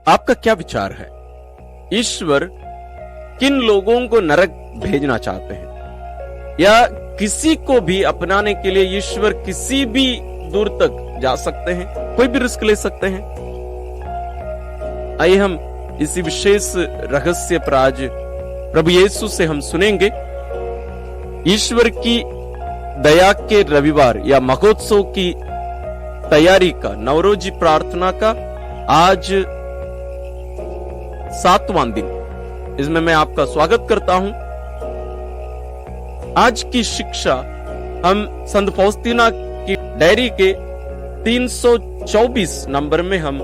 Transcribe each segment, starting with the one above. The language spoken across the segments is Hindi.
आपका क्या विचार है? ईश्वर किन लोगों को नरक भेजना चाहते हैं, या किसी को भी अपनाने के लिए ईश्वर किसी भी दूर तक जा सकते हैं, कोई भी रिस्क ले सकते हैं? आइए हम इसी विशेष रहस्य पर आज प्रभु यीशु से हम सुनेंगे। ईश्वर की दया के रविवार या महोत्सव की तैयारी का, नवरोजी प्रार्थना का आज 7वां दिन, इसमें मैं आपका स्वागत करता हूं। आज की शिक्षा हम संत फौस्तीना की डायरी के 324 नंबर में हम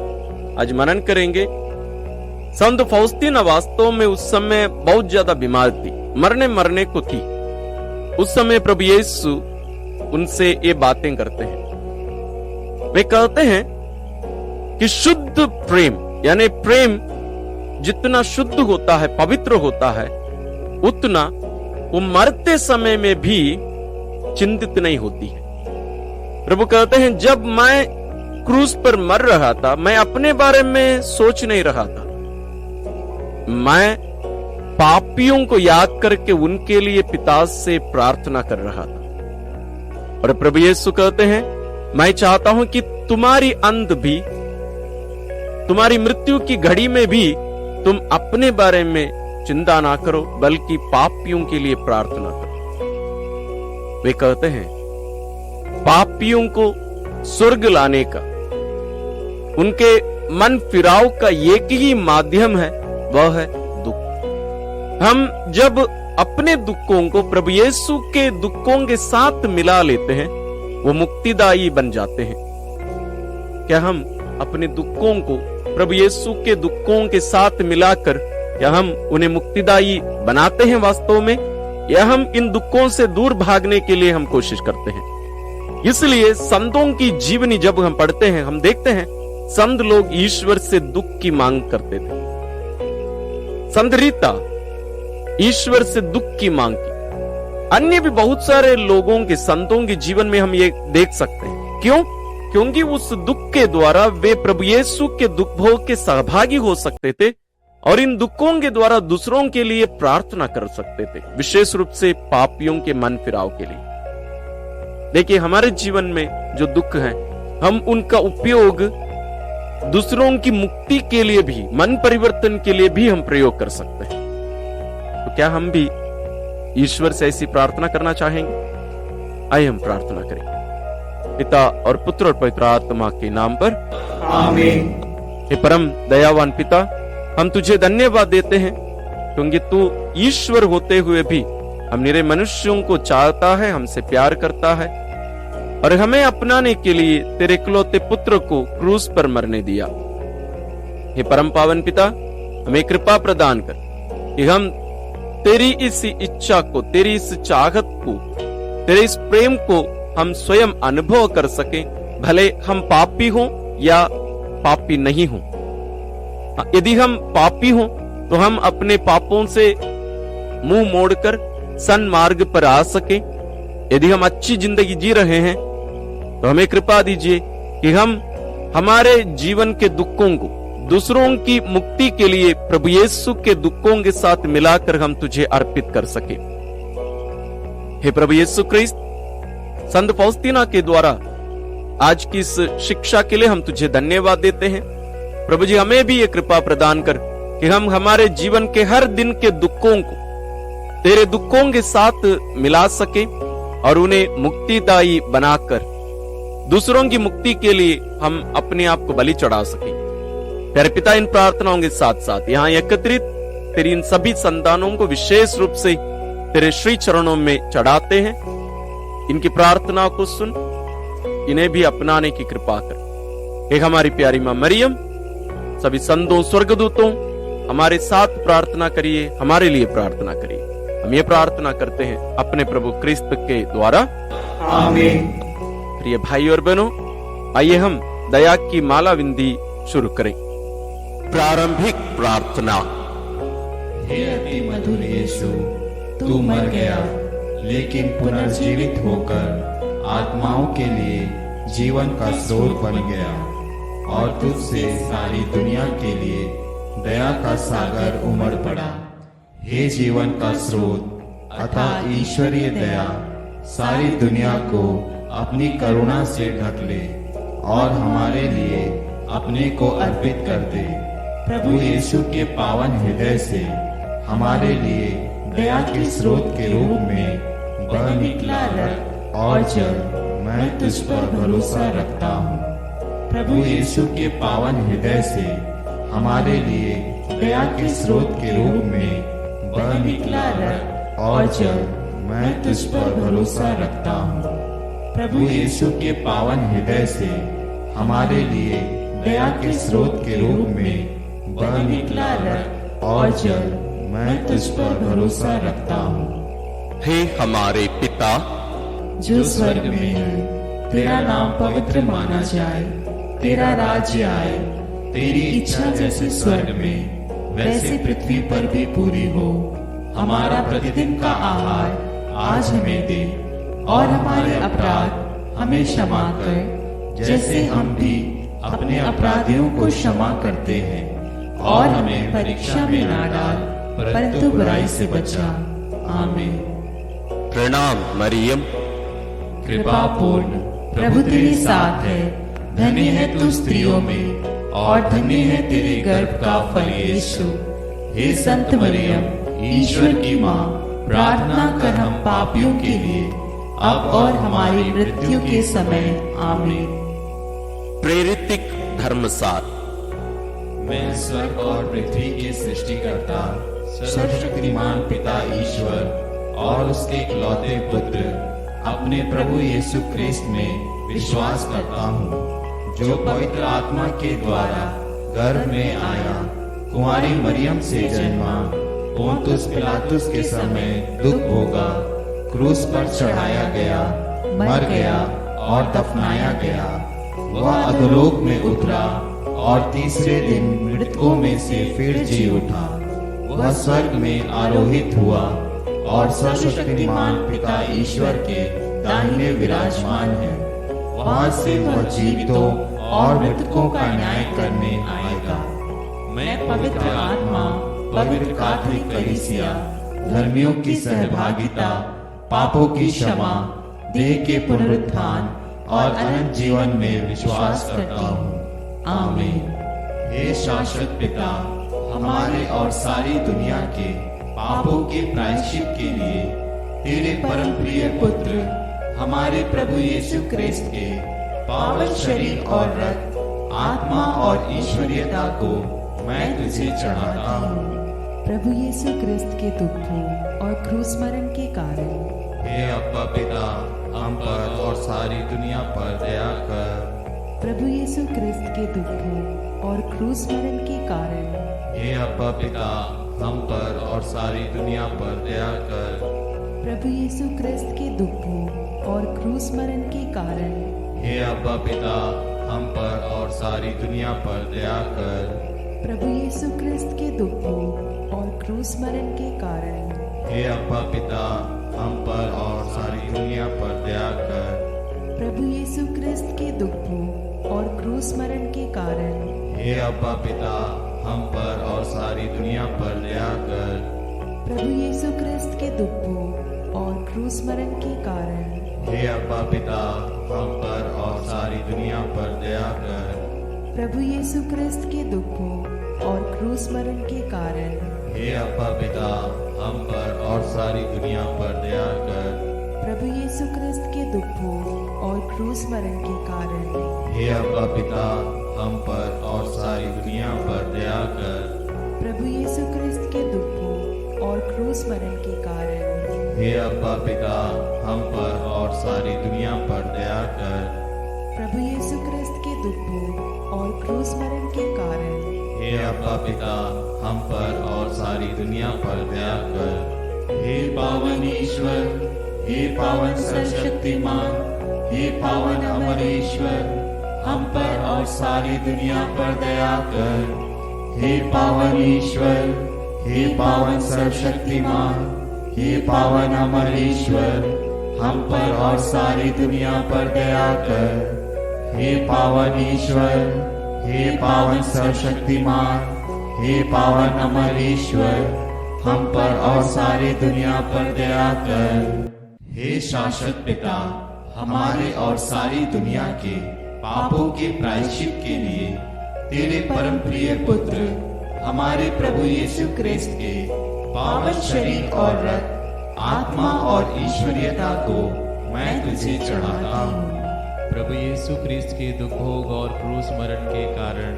आज मनन करेंगे। संत फौस्तीना वास्तव में उस समय बहुत ज्यादा बीमार थी, मरने को थी। उस समय प्रभु यीशु उनसे ये बातें करते हैं। वे कहते हैं कि शुद्ध प्रेम, यानी प्रेम जितना शुद्ध होता है, पवित्र होता है, उतना वो मरते समय में भी चिंतित नहीं होती है। प्रभु कहते हैं, जब मैं क्रूस पर मर रहा था, मैं अपने बारे में सोच नहीं रहा था, मैं पापियों को याद करके उनके लिए पिता से प्रार्थना कर रहा था। और प्रभु यीशु कहते हैं, मैं चाहता हूं कि तुम्हारी अंत भी, तुम्हारी मृत्यु की घड़ी में भी तुम अपने बारे में चिंता ना करो, बल्कि पापियों के लिए प्रार्थना करो। वे कहते हैं, पापियों को स्वर्ग लाने का, उनके मन फिराव का एक ही माध्यम है, वह है दुख। हम जब अपने दुखों को प्रभु यीशु के दुखों के साथ मिला लेते हैं, वो मुक्तिदायी बन जाते हैं। क्या हम अपने दुखों को प्रभु यीशु के दुखों के साथ मिलाकर, या हम उन्हें मुक्तिदायी बनाते हैं वास्तव में, या हम इन दुखों से दूर भागने के लिए हम कोशिश करते हैं? इसलिए संतों की जीवनी जब हम पढ़ते हैं, हम देखते हैं संत लोग ईश्वर से दुख की मांग करते थे। संत रीता ईश्वर से दुख की मांग की। अन्य भी बहुत सारे लोगों के, संतों के जीवन में हम ये देख सकते हैं। क्यों? क्योंकि उस दुख के द्वारा वे प्रभु यीशु के दुख भोग के सहभागी हो सकते थे, और इन दुखों के द्वारा दूसरों के लिए प्रार्थना कर सकते थे, विशेष रूप से पापियों के मन फिराव के लिए। देखिए, हमारे जीवन में जो दुख हैं, हम उनका उपयोग दूसरों की मुक्ति के लिए भी, मन परिवर्तन के लिए भी हम प्रयोग कर सकते हैं। तो क्या हम भी ईश्वर से ऐसी प्रार्थना करना चाहेंगे? आइए हम प्रार्थना करें। पिता और पुत्र और पवित्र आत्मा के नाम पर आमीन। हे परम दयावान पिता, हम तुझे धन्यवाद देते हैं, क्योंकि तू ईश्वर होते हुए भी हम निरे मनुष्यों को चाहता है, हमसे प्यार करता है, और हमें अपनाने के लिए तेरे इकलौते पुत्र को क्रूस पर मरने दिया। हे परम पावन पिता, हमें कृपा प्रदान कर कि हम तेरी इस इच्छा को, तेरी इस चाहत को, तेरे इस प्रेम को हम स्वयं अनुभव कर सकें, भले हम पापी हों या पापी नहीं हों। यदि हम पापी हों तो हम अपने पापों से मुंह मोड़कर सन्मार्ग पर आ सकें। यदि हम अच्छी जिंदगी जी रहे हैं तो हमें कृपा दीजिए कि हम हमारे जीवन के दुखों को दूसरों की मुक्ति के लिए प्रभु यीशु के दुखों के साथ मिलाकर हम तुझे अर्पित कर सके। हे प्रभु यीशु क्रिस्त, संत फौस्तीना के द्वारा आज की इस शिक्षा के लिए हम तुझे धन्यवाद देते हैं। प्रभु जी, हमें भी ये कृपा प्रदान कर कि हम हमारे जीवन के हर दिन के दुखों को तेरे दुखों के साथ मिला सके, और उन्हें मुक्तिदायी बनाकर दूसरों की मुक्ति के लिए हम अपने आप को बलि चढ़ा सके। तेरे पिता, इन प्रार्थनाओं के साथ साथ यहाँ एकत्रित तेरी इन सभी संतानों को विशेष रूप से तेरे श्री चरणों में चढ़ाते हैं। इनकी प्रार्थना को सुन, इन्हें भी अपनाने की कृपा कर। एक हमारी प्यारी मां मरियम, सभी संतों, स्वर्गदूतों, हमारे साथ प्रार्थना करिए, हमारे लिए प्रार्थना करिए। हम ये प्रार्थना करते हैं अपने प्रभु क्रिस्त के द्वारा, आमीन। प्रिय भाई और बहनों, आइए हम दया की माला विंदी शुरू करें। प्रारंभिक प्रार्थना। हे अति मधुर यीशु, तू मर गया लेकिन पुनर्जीवित होकर आत्माओं के लिए जीवन का स्रोत बन गया। और तुझसे सारी दुनिया के लिए दया का सागर उमड़ पड़ा। हे जीवन का स्रोत अतः ईश्वरीय दया सारी दुनिया को अपनी करुणा से ढक ले और हमारे लिए अपने को अर्पित कर दे। प्रभु यीशु के पावन हृदय से हमारे लिए दया के स्रोत के रूप में बह निकला रक्त और जल मैं तुझ पर भरोसा रखता हूँ। प्रभु यीशु के पावन हृदय से हमारे लिए दया के स्रोत के रूप में बह निकला रक्त और जल मैं तुझ पर भरोसा रखता हूँ। प्रभु यीशु के पावन हृदय से हमारे लिए दया के स्रोत के रूप में बह निकला रक्त और जल मैं तुझ पर भरोसा रखता हूँ। हे हमारे पिता जो स्वर्ग में है, तेरा नाम पवित्र माना जाए, तेरा राज्य आए, तेरी इच्छा जैसे स्वर्ग में वैसे पृथ्वी पर भी पूरी हो। हमारा प्रतिदिन का आहार आज हमें दे और हमारे अपराध हमें क्षमा कर जैसे हम भी अपने अपराधियों को क्षमा करते हैं, और हमें परीक्षा में ना डाल परंतु बुराई से बचा। आमीन। प्रणाम मरियम, कृपा पूर्ण प्रभु तेरे साथ है, धन्य है तू स्त्रियों में और धन्य है तेरे गर्भ का फल यीशु। हे संत मरियम, ईश्वर की माँ, प्रार्थना कर हम पापियों के लिए अब और हमारी मृत्यु के समय। आमीन। प्रेरितिक धर्मसार। मैं स्वर्ग और पृथ्वी के सृष्टिकर्ता सर्वशक्तिमान पिता ईश्वर और उसके इकलौते पुत्र अपने प्रभु यीशु क्रिस्त में विश्वास करता हूँ, जो पवित्र आत्मा के द्वारा गर्भ में आया, कुंवारी मरियम से जन्मा, पोंतुस पिलातुस के समय दुख भोगा, क्रूस पर चढ़ाया गया, मर गया और दफनाया गया। वह अधोलोक में उतरा और तीसरे दिन मृतकों में से फिर जी उठा। वह स्वर्ग में आरोहित हुआ और सर्वशक्तिमान पिता ईश्वर के दाहिने विराजमान है। वहां से वह जीवितों और मृतकों का न्याय करने आएगा। मैं पवित्र आत्मा, पवित्र कैथोलिक कलीसिया, धर्मियों की सहभागिता, पापों की क्षमा, देह के पुनरुत्थान और अनंत जीवन में विश्वास करता हूँ। आमीन। हे शाश्वत पिता, हमारे और सारी दुनिया के पापों के प्रायश्चित के लिए तेरे परम प्रिय पुत्र हमारे प्रभु यीशु क्रिस्त के पावन शरीर और रक्त, आत्मा और ईश्वरीयता को मैं तुझे चढ़ाता हूँ। प्रभु यीशु क्रिस्त के दुखों और क्रूस मरण के कारण हे अब्बा पिता, हम पर और सारी दुनिया पर दया कर। प्रभु यीशु क्रिस्त के दुखों और क्रूस मरण के कारण हे अब्बा पिता, हम पर और सारी दुनिया पर दया कर। प्रभु यीशु क्रिस्त के दुखों और क्रूस मरण के कारण हे अब्बा पिता, हम पर और सारी दुनिया पर दया कर। प्रभु यीशु क्रिस्त के दुखों और क्रूस मरण के कारण हे अब्बा पिता, हम पर और सारी दुनिया पर दया कर। प्रभु यीशु क्रिस्त के दुखों और क्रूस मरण के कारण हे अब्बा पिता, हम पर और सारी दुनिया पर दया कर। प्रभु यीशु क्रिस्त के दुखों और क्रूस मरण के कारण हे अब्बा पिता, हम पर और सारी दुनिया पर दया कर। प्रभु यीशु क्रिस्त के दुखों और क्रूस मरण के कारण हे अब्बा पिता, हम पर और सारी दुनिया पर दया कर। प्रभु यीशु क्रिस्त के दुखों और क्रूस मरण के कारण हे अब्बा पिता, हम पर और सारी दुनिया पर दया कर। प्रभु यीशु क्रिस्त के दुखों और क्रूस मरण के कारण हे अब्बा पिता, हम पर और सारी दुनिया पर दया कर। प्रभु यीशु क्रिस्त के दुखों और क्रूस मरण के कारण हे अब्बा पिता, हम पर और सारी दुनिया पर दया कर। हे पावन ईश्वर, हे पावन सर्वशक्तिमान, हे पावन अमर ईश्वर, हम पर और सारी दुनिया पर दया कर। हे पावन ईश्वर, हे पावन सर्वशक्तिमान, हे पावन अमर ईश्वर, हम पर और सारी दुनिया पर दया कर। हे पावन ईश्वर, हे पावन सर्वशक्तिमान, हे पावन अमर ईश्वर, हम पर और सारी दुनिया पर दया कर। हे शाश्वत पिता, हमारे और सारी दुनिया के पापों के प्रायश्चित के लिए तेरे परम प्रिय पुत्र हमारे प्रभु यीशु क्रिस्त के पावन शरीर और रक्त, आत्मा और ईश्वरीयता को मैं तुझे चढ़ाता हूँ। प्रभु यीशु क्रिस्त के दुख भोग और क्रूस मरण के कारण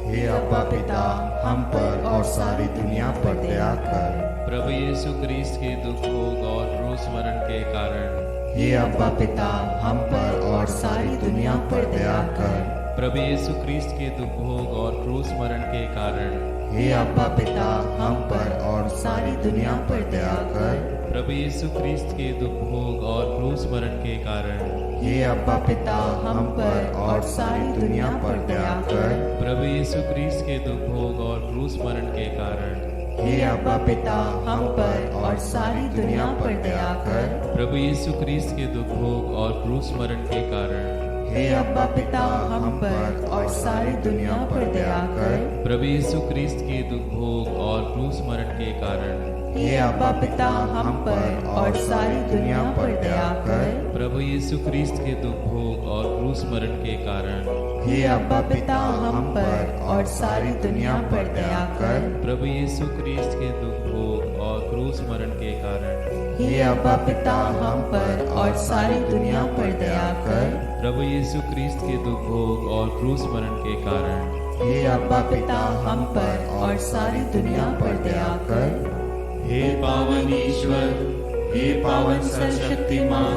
हे अब्बा पिता, हम पर और सारी दुनिया पर दया कर। प्रभु यीशु क्रिस्त के दुख भोग और क्रूस मरण के कारण हे अब्बा पिता, हम पर और सारी दुनिया पर दया कर। प्रभु यीशु क्रिस्त के दुख भोग और क्रूस मरण के कारण हे अब्बा पिता, हम पर और सारी दुनिया पर दया कर। प्रभु यीशु क्रिस्त के दुख भोग और क्रूस मरण के कारण हे अब्बा पिता, हम पर और सारी दुनिया पर दया कर। प्रभु यीशु क्रिस्त के दुख भोग और क्रूस मरण के कारण हे अब्बा पिता, हम पर और सारी दुनिया पर दया कर। प्रभु यीशु क्रिस्त के दुख भोग और क्रूस मरण के कारण हे अब्बा पिता, हम पर और सारी दुनिया पर दया कर। प्रभु यीशु क्रिस्त के दुख भोग और क्रूस मरण के कारण हे अब्बा पिता, हम पर और सारी दुनिया पर दया कर। प्रभु यीशु क्रिस्त के दुख भोग और क्रूस मरण के कारण हे अब्बा पिता, हम पर और सारी दुनिया पर दया कर। प्रभु यीशु क्रिस्त के दुख भोग और क्रूस मरण के कारण हे अब्बा पिता, हम पर और सारी दुनिया पर दया कर। प्रभु यीशु क्रिस्त के दुख भोग और क्रूस मरण के कारण हे अब्बा पिता, हम पर और सारी दुनिया पर दया कर। हे पावन ईश्वर, हे पावन सर्वशक्तिमान,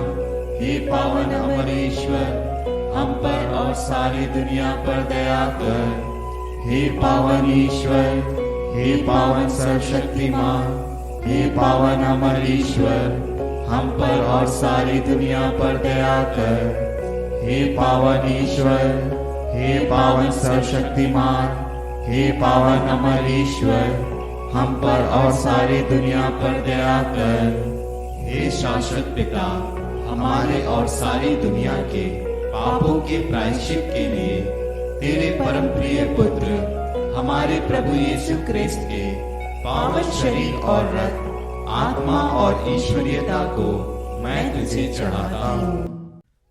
हे पावन अमर ईश्वर, हम पर और सारी दुनिया पर दया कर। हे पावन ईश्वर, हे पावन सर्वशक्तिमान, हे पावन अमर ईश्वर, हम पर और सारी दुनिया पर दया कर। हे पावन ईश्वर, हे पावन सर्वशक्तिमान, हे पावन अमर ईश्वर, हम पर और सारी दुनिया पर दया कर। हे शाश्वत पिता, हमारे और सारी दुनिया के पापों के प्रायश्चित के लिए तेरे परम प्रिय पुत्र हमारे प्रभु यीशु क्रिस्त के पावन शरीर और रक्त, आत्मा और ईश्वरीयता को मैं तुझे चढ़ाता हूँ।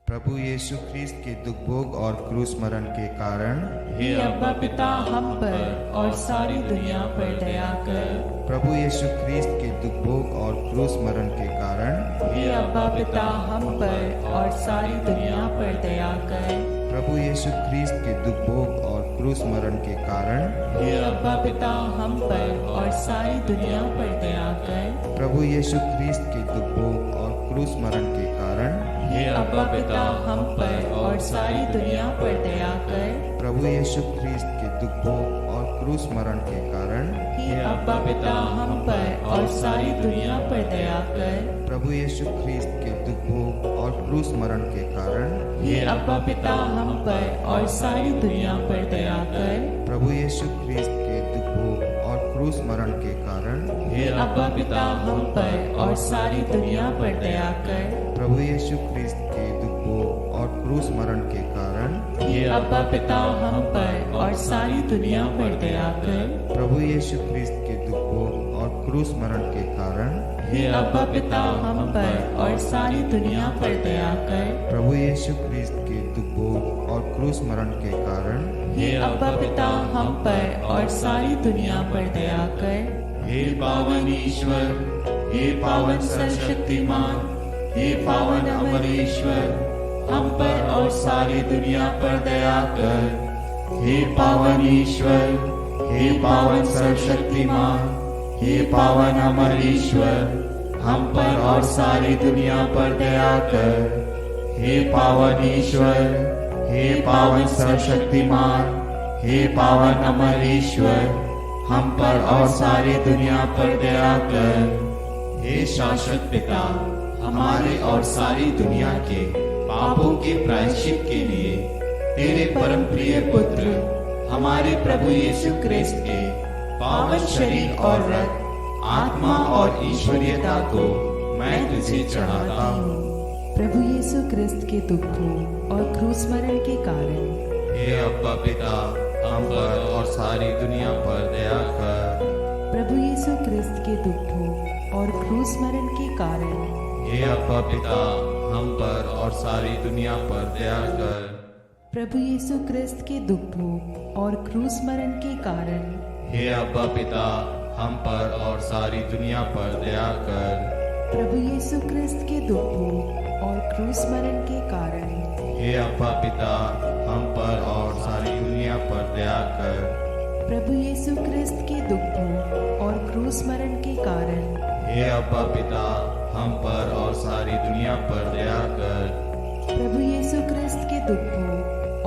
प्रभु यीशु ख्रीस्त के दुख भोग और क्रूस मरण के कारण हे अब्बा पिता, हम पर और सारी दुनिया पर दया कर। प्रभु यीशु ख्रीस्त के दुख भोग और क्रूस मरण के कारण हे अब्बा पिता, हम पर और सारी दुनिया पर दया कर। प्रभु यीशु ख्रीस्त के दुख भोग और क्रूस मरण के कारण हे अब्बा पिता, हम पर और सारी दुनिया पर दया कर। प्रभु यीशु ख्रीस्त के दुख भोग और क्रूस मरण के कारण हे अब्बा पिता, हम पर और सारी दुनिया पर दया कर। प्रभु यीशु ख्रीस्त के दुख भोग और क्रूस मरण के कारण हे अब्बा पिता, हम पर और सारी दुनिया पर दया कर। प्रभु यीशु ख्रीस्त के दुख भोग और क्रूस मरण के कारण हे अब्बा पिता, हम पर और सारी दुनिया पर दया कर। प्रभु यीशु ख्रीस्त के दुख भोग और क्रूस मरण के कारण हे अब्बा पिता, हम पर और सारी दुनिया पर दया कर। प्रभु यीशु ख्रीस्त के दुख भोग और क्रूस मरण के कारण हे अब्बा पिता, हम पर और सारी दुनिया पर दया कर। प्रभु यीशु ख्रीस्त के दुख भोग और क्रूस मरण के कारण हे अब्बा पिता, हम पर और सारी दुनिया पर दया कर। प्रभु यीशु ख्रीस्त के दुख भोग और क्रूस मरण के कारण हे अब्बा पिता, हम पर और सारी दुनिया पर दया कर। हे पावन ईश्वर, हे पावन सर्वशक्तिमान, हे पावन अमर ईश्वर, हम पर और सारी दुनिया पर दया कर। हे पावन ईश्वर, हे पावन सर्वशक्तिमान, हे पावन अमर ईश्वर, हम पर और सारी दुनिया पर दया कर। हे पावन ईश्वर, हे पावन सर्वशक्तिमान, हे पावन अमर ईश्वर, हम पर और सारी दुनिया पर दया कर। हे शाश्वत पिता, हमारे और सारी दुनिया के पापों के प्रायश्चित के लिए तेरे परम प्रिय पुत्र हमारे प्रभु यीशु क्रिस्त के पावन शरीर और रक्त, आत्मा और ईश्वरीयता को मैं तुझे चढ़ाता हूँ। प्रभु यीशु क्रिस्त के दुख भोग और क्रूस मरण के कारण हे अब्बा पिता, हम पर और सारी दुनिया पर दया कर। प्रभु यीशु क्रिस्त के दुखों और क्रूस मरण के कारण हे अब्बा पिता, हम पर और सारी दुनिया पर दया कर। प्रभु यीशु क्रिस्त के दुखों और क्रूस मरण के कारण हे अब्बा पिता, हम पर और सारी दुनिया पर दया कर। प्रभु यीशु क्रिस्त के दुखों और क्रूस मरण के कारण हे अब्बा पिता, हम पर और सारी दुनिया पर दया कर। प्रभु यीशु क्रिस्त के दुखों और क्रूस मरण के कारण हे अब्बा पिता, हम पर और सारी दुनिया पर दया कर। प्रभु यीशु क्रिस्त के दुखों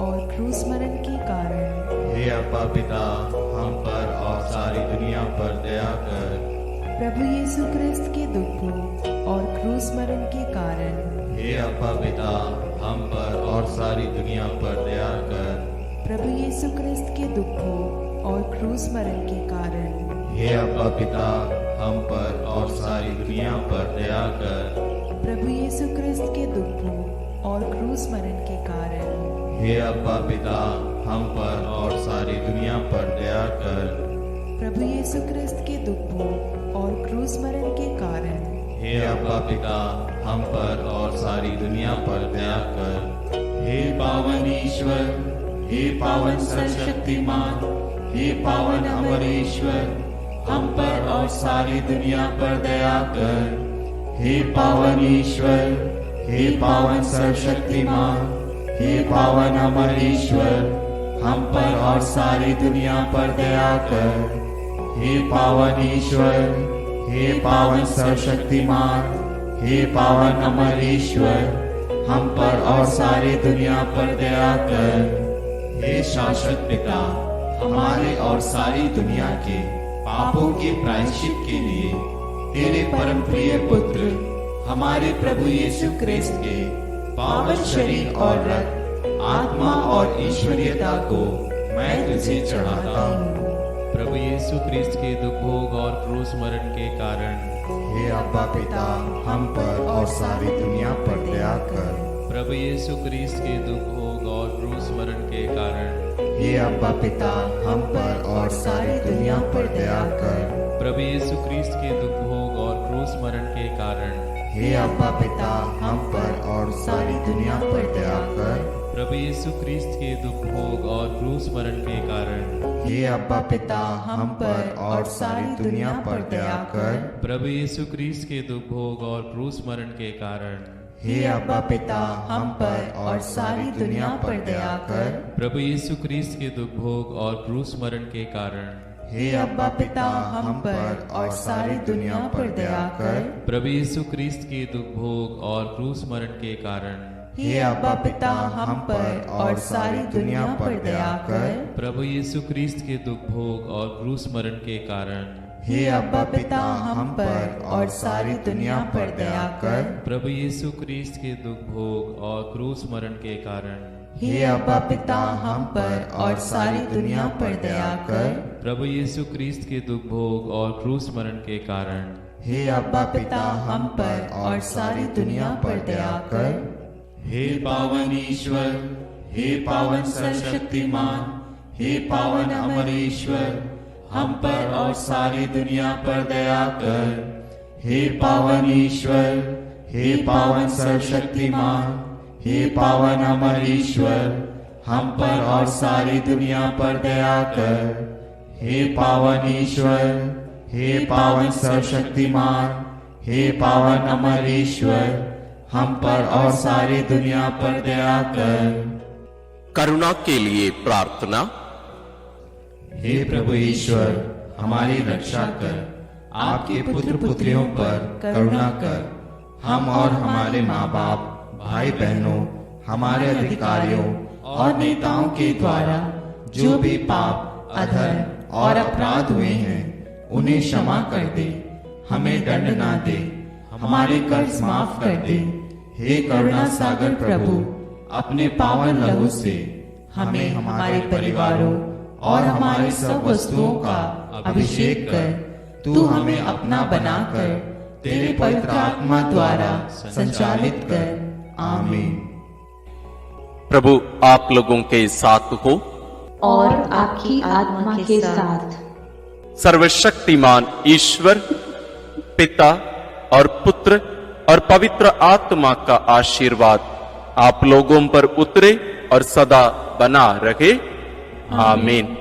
और क्रूस मरण के कारण हे अब्बा पिता, हम पर और सारी दुनिया पर दया कर। प्रभु यीशु क्रिस्त के दुखों और क्रूस मरण के कारण हे अब्बा पिता, हम पर और सारी दुनिया पर दया कर। प्रभु यीशु क्रिस्त के दुखों और क्रूस मरण के कारण हे अब्बा पिता, हम पर और सारी दुनिया पर दया कर। प्रभु यीशु क्रिस्त के दुखों और क्रूस मरण के कारण हे अब्बा पिता, हम पर और सारी दुनिया पर दया कर। प्रभु यीशु क्रिस्त के दुखों और क्रूस मरण के कारण हे अब्बा पिता, हम पर और सारी दुनिया पर दया कर। हे पावन ईश्वर, हे पावन सर्वशक्तिमान, हे पावन अमर ईश्वर, हम पर और सारी दुनिया पर दया कर। हे पावन ईश्वर, हे पावन सर्वशक्तिमान, हे पावन अमर ईश्वर, हम पर और सारी दुनिया पर दया कर। हे पावन ईश्वर, हे पावन सर्वशक्तिमान, हे पावन अमर ईश्वर, हम पर और सारी दुनिया पर दया कर। हे शाश्वत पिता, हमारे और सारी दुनिया के पापों के प्रायश्चित के लिए तेरे परम प्रिय पुत्र हमारे प्रभु यीशु क्रिस्त के पावन शरीर और रक्त, आत्मा और ईश्वरीयता को मैं तुझे चढ़ाता हूँ। प्रभु यीशु क्रिस्त के दुख भोग और क्रूस मरण के कारण हे अब्बा पिता, हम पर और सारी दुनिया पर दया कर। प्रभु यीशु क्रिस्त के दुख भोग और क्रूस मरण के कारण हे अब्बा पिता, हम पर और सारी दुनिया पर दया कर। प्रभु यीशु क्रिस्त के दुख भोग और क्रूस मरण के कारण हे अब्बा पिता, हम पर और सारी दुनिया पर दया कर। प्रभु यीशु क्रिस्त के दुख भोग और क्रूस मरण के कारण हे अब्बा पिता, हम पर और सारी दुनिया पर दया कर। प्रभु यीशु क्रिस्त के दुख भोग और क्रूस मरण के कारण हे अब्बा पिता, हम पर और सारी दुनिया पर दया कर। प्रभु यीशु क्रिस्त के दुख भोग और क्रूस मरण के कारण हे अब्बा पिता, हम पर और सारी दुनिया पर दया कर। प्रभु यीशु क्रिस्त के दुख भोग और क्रूस मरण के कारण हे अब्बा पिता, हम पर और सारी दुनिया पर दया कर। प्रभु यीशु क्रिस्त के दुख भोग और क्रूस मरण के कारण हे अब्बा पिता, हम पर और सारी दुनिया पर दया कर। प्रभु यीशु क्रिस्त के दुख भोग और क्रूस मरण के कारण हे अब्बा पिता, हम पर और सारी दुनिया पर दया कर। प्रभु यीशु क्रिस्त के दुख भोग और क्रूस मरण के कारण हे अब्बा पिता, हम पर और सारी दुनिया पर दया कर। हे पावन ईश्वर, हे पावन सर्वशक्तिमान, हे पावन अमर ईश्वर, हम पर और सारी दुनिया पर दया कर। हे पावन ईश्वर, हे पावन सर्वशक्तिमान, हे पावन अमर ईश्वर, हम पर और सारी दुनिया पर दया कर। हे पावन ईश्वर, हे पावन सर्वशक्तिमान, हे पावन अमर ईश्वर, हम पर और सारी दुनिया पर दया कर। करुणा के लिए प्रार्थना। हे प्रभु ईश्वर, हमारी रक्षा कर, आपके पुत्र पुत्रियों पर करुणा कर। हम और हमारे माँ बाप, भाई बहनों, हमारे अधिकारियों और नेताओं के द्वारा जो भी पाप, अधर्म और अपराध हुए हैं, उन्हें क्षमा कर दे। हमें दंड ना दे, हमारे कर्ज माफ कर दे। हे करुणा सागर प्रभु, अपने पावन लहू से हमें, हमारे परिवारों और हमारी सब वस्तुओं का अभिषेक कर। तू हमें अपना बनाकर तेरे पवित्र आत्मा द्वारा संचालित कर। आमीन। प्रभु आप लोगों के साथ हो और आपकी आत्मा के साथ। सर्वशक्तिमान ईश्वर पिता और पुत्र और पवित्र आत्मा का आशीर्वाद आप लोगों पर उतरे और सदा बना रहे। आमीन।